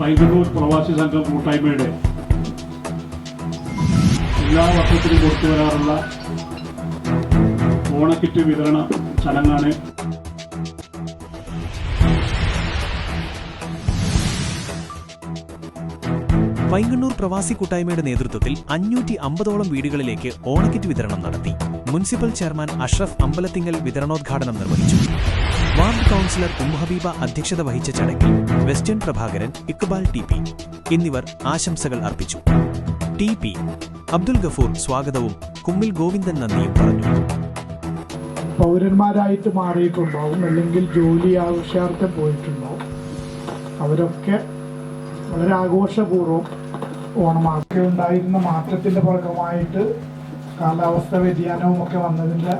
പൈങ്ങന്നൂർ പ്രവാസി സംഘം കൂട്ടായ്മയുടെ എല്ലാ വർഷത്തിലും കൊടുത്തു വരാറുള്ള ഓണക്കിറ്റ് വിതരണ ചടങ്ങാണ്. പൈങ്ങന്നൂർ പ്രവാസി കൂട്ടായ്മയുടെ നേതൃത്വത്തിൽ 550ഓളം വീടുകളിലേക്ക് ഓണക്കിറ്റ് വിതരണം നടത്തി. മുനിസിപ്പൽ ചെയർമാൻ അഷ്റഫ് അമ്പലത്തിങ്ങൽ വിതരണോദ്ഘാടനം നിർവഹിച്ചു. വാർഡ് കൌൺസിലർ ഹബീബ അധ്യക്ഷത വഹിച്ച ചടങ്ങിൽ വെസ്റ്റേൺ പ്രഭാകരൻ, ഇക്ബാൽ ടി.പി. എന്നിവർ ആശംസകൾ അർപ്പിച്ചു. ടി.പി. അബ്ദുൽ ഗഫൂർ സ്വാഗതവും കുമ്മിൽ ഗോവിന്ദൻ നന്ദിയും പറഞ്ഞു. പൗരന്മാരായിട്ട് മാറിയിട്ടുണ്ടാവും, അല്ലെങ്കിൽ ജോലി ആവശ്യാർത്ഥം പോയിട്ടുണ്ടാവും. അവരൊക്കെ വളരെ ആഘോഷപൂർവ്വം ഓണമാക്കി ഉണ്ടായിരുന്ന മാറ്റത്തിന്റെ ഭാഗമായിട്ട് കാലാവസ്ഥ വ്യതിയാനവും ഒക്കെ വന്നതിന്റെ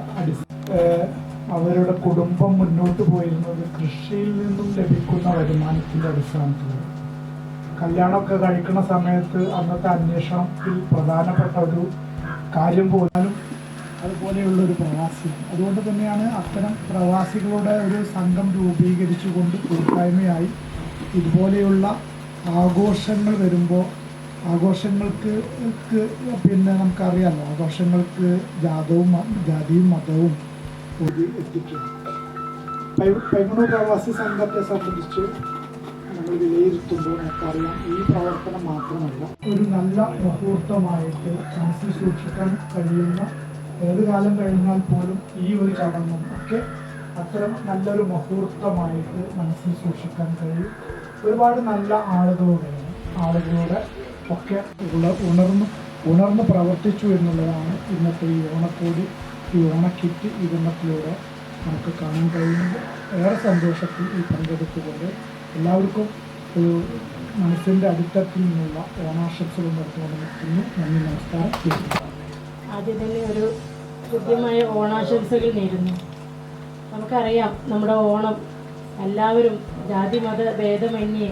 അവരുടെ കുടുംബം മുന്നോട്ട് പോയിരുന്നത് കൃഷിയിൽ നിന്നും ലഭിക്കുന്ന വരുമാനത്തിന്റെ അടിസ്ഥാനത്തിലാണ്. കല്യാണമൊക്കെ കഴിക്കുന്ന സമയത്ത് അന്നത്തെ അന്വേഷണത്തിൽ പ്രധാനപ്പെട്ട ഒരു കാര്യം പോലും അതുപോലെയുള്ളൊരു പ്രവാസിയാണ്. അതുകൊണ്ട് തന്നെയാണ് അത്തരം പ്രവാസികളുടെ ഒരു സംഘം രൂപീകരിച്ചുകൊണ്ട് കൂട്ടായ്മയായി ഇതുപോലെയുള്ള ആഘോഷങ്ങൾ വരുമ്പോൾ ആഘോഷങ്ങൾക്ക് നമുക്കറിയാമല്ലോ, ആഘോഷങ്ങൾക്ക് ജാതിയും മതവും എത്തിക്കുന്നു. പൈങ്ങന്നൂർ പ്രവാസി സംഘത്തെ സംബന്ധിച്ച് നമ്മൾ വിലയിരുത്തുമ്പോൾ നമുക്കറിയാം, ഈ പ്രവർത്തനം മാത്രമല്ല, ഒരു നല്ല മുഹൂർത്തമായിട്ട് മനസ്സിൽ സൂക്ഷിക്കാൻ കഴിയുന്ന, ഏത് കാലം കഴിഞ്ഞാൽ പോലും ഈ ഒരു ചടങ്ങും ഒക്കെ അത്തരം നല്ലൊരു മുഹൂർത്തമായിട്ട് മനസ്സിൽ സൂക്ഷിക്കാൻ കഴിയും. ഒരുപാട് നല്ല ആളുകളുടെ ഒക്കെ ഉണർന്ന് പ്രവർത്തിച്ചു എന്നുള്ളതാണ് ഇന്നത്തെ ഈ ഓണക്കോടി, ഈ ഓണക്കിറ്റ് വിതരണത്തിലൂടെ നമുക്ക് കാണാൻ കഴിയുന്നത്. ഏറെ സന്തോഷത്തിൽ ഈ പങ്കെടുത്തുകൊണ്ട് എല്ലാവർക്കും ഒരു മനസ്സിൻ്റെ അടിത്തട്ടിൽ നിന്നുള്ള ഓണാശംസകൾ നടത്തുകൊണ്ട് നിർത്തുന്നു. നന്ദി, നമസ്കാരം. ആദ്യം തന്നെ ഒരു കൃത്യമായ ഓണാശംസകൾ നേരുന്നു. നമുക്കറിയാം, നമ്മുടെ ഓണം എല്ലാവരും ജാതി മത ഭേദമന്യേ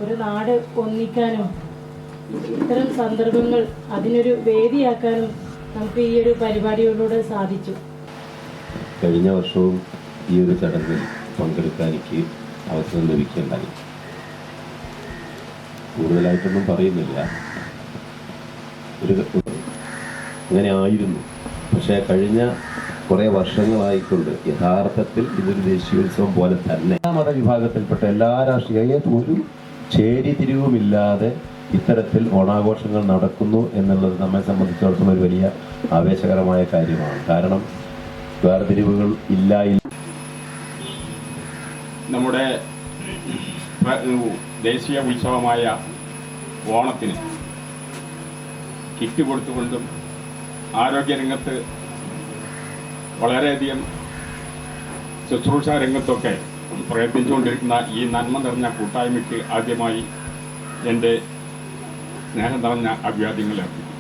ഒരു നാട് ഒന്നിക്കാനും ഇത്തരം സന്ദർഭങ്ങൾ അതിനൊരു വേദിയാക്കാനും നമുക്ക് ഈ ഒരു പരിപാടികളിലൂടെ സാധിച്ചു. കഴിഞ്ഞ വർഷവും ഈ ഒരു ചടങ്ങിൽ പങ്കെടുക്കാൻ എനിക്ക് അവസരം ലഭിക്കുകയുണ്ടായി. കൂടുതലായിട്ടൊന്നും പറയുന്നില്ല, അങ്ങനെ ആയിരുന്നു. പക്ഷേ കഴിഞ്ഞ കുറേ വർഷങ്ങളായിക്കൊണ്ട് യഥാർത്ഥത്തിൽ ഇതൊരു ദേശീയോത്സവം പോലെ തന്നെ മതവിഭാഗത്തിൽപ്പെട്ട എല്ലാ രാഷ്ട്രീയ ഒരു ചേരിതിരിവുമില്ലാതെ ഇത്തരത്തിൽ ഓണാഘോഷങ്ങൾ നടക്കുന്നു എന്നുള്ളത് നമ്മെ സംബന്ധിച്ചിടത്തോളം ഒരു വലിയ ആവേശകരമായ കാര്യമാണ്. കാരണം വേർതിരിവുകൾ ഇല്ല. നമ്മുടെ ദേശീയ ഉത്സവമായ ഓണത്തിന് കിറ്റ് കൊടുത്തുകൊണ്ടും ആരോഗ്യരംഗത്ത് വളരെയധികം ശുശ്രൂഷ രംഗത്തൊക്കെ പ്രയത്നിച്ചുകൊണ്ടിരിക്കുന്ന ഈ നന്മ നിറഞ്ഞ കൂട്ടായ്മയ്ക്ക് ആദ്യമായി എൻ്റെ സ്നേഹം നിറഞ്ഞ അഭിവാദ്യങ്ങൾ അർപ്പിക്കുന്നു.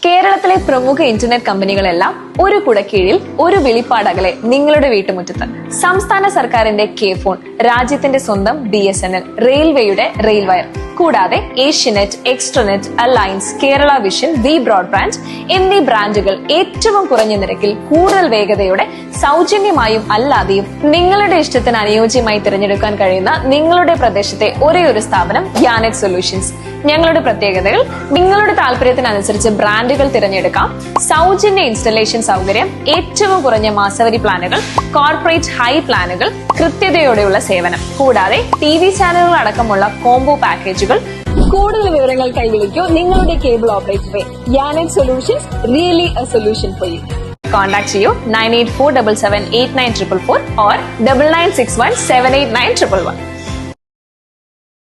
കേരളത്തിലെ പ്രമുഖ ഇന്റർനെറ്റ് കമ്പനികളെല്ലാം ഒരു കുടക്കീഴിൽ, ഒരു വിളിപ്പാടകലെ നിങ്ങളുടെ വീട്ടുമുറ്റത്ത്. സംസ്ഥാന സർക്കാരിന്റെ കെ-ഫോൺ, രാജ്യത്തിന്റെ സ്വന്തം BSNL, റെയിൽവേയുടെ റെയിൽ വയർ, കൂടാതെ ഏഷ്യനെറ്റ്, എക്സ്ട്രനെറ്റ്, Alliance, Kerala vision, Vi broadband എന്നീ ബ്രാൻഡുകൾ ഏറ്റവും കുറഞ്ഞ നിരക്കിൽ കൂടുതൽ വേഗതയോടെ സൗജന്യമായും അല്ലാതെയും നിങ്ങളുടെ ഇഷ്ടത്തിന് അനുയോജ്യമായി തിരഞ്ഞെടുക്കാൻ കഴിയുന്ന നിങ്ങളുടെ പ്രദേശത്തെ ഒരേയൊരു സ്ഥാപനം യാനെറ്റ് സൊല്യൂഷൻസ്. ഞങ്ങളുടെ പ്രത്യേകതകൾ: നിങ്ങളുടെ താല്പര്യത്തിനനുസരിച്ച് ബ്രാൻഡുകൾ തിരഞ്ഞെടുക്കാം, സൗജന്യ ഇൻസ്റ്റലേഷൻ സൗകര്യം, ഏറ്റവും കുറഞ്ഞ മാസവരി പ്ലാനുകൾ, കോർപ്പറേറ്റ് ഹൈ പ്ലാനുകൾ, കൃത്യതയോടെയുള്ള സേവനം, കൂടാതെ TV ചാനലുകൾ അടക്കമുള്ള കോംബോ പാക്കേജുകൾ. കൂടുതൽ വിവരങ്ങൾക്കായി വിളിക്കൂ നിങ്ങളുടെ കേബിൾ ഓപ്പറേറ്ററെ. Ynet solutions, really a solution for you. Contact ചെയ്യൂ 9847789444 or 9961789111.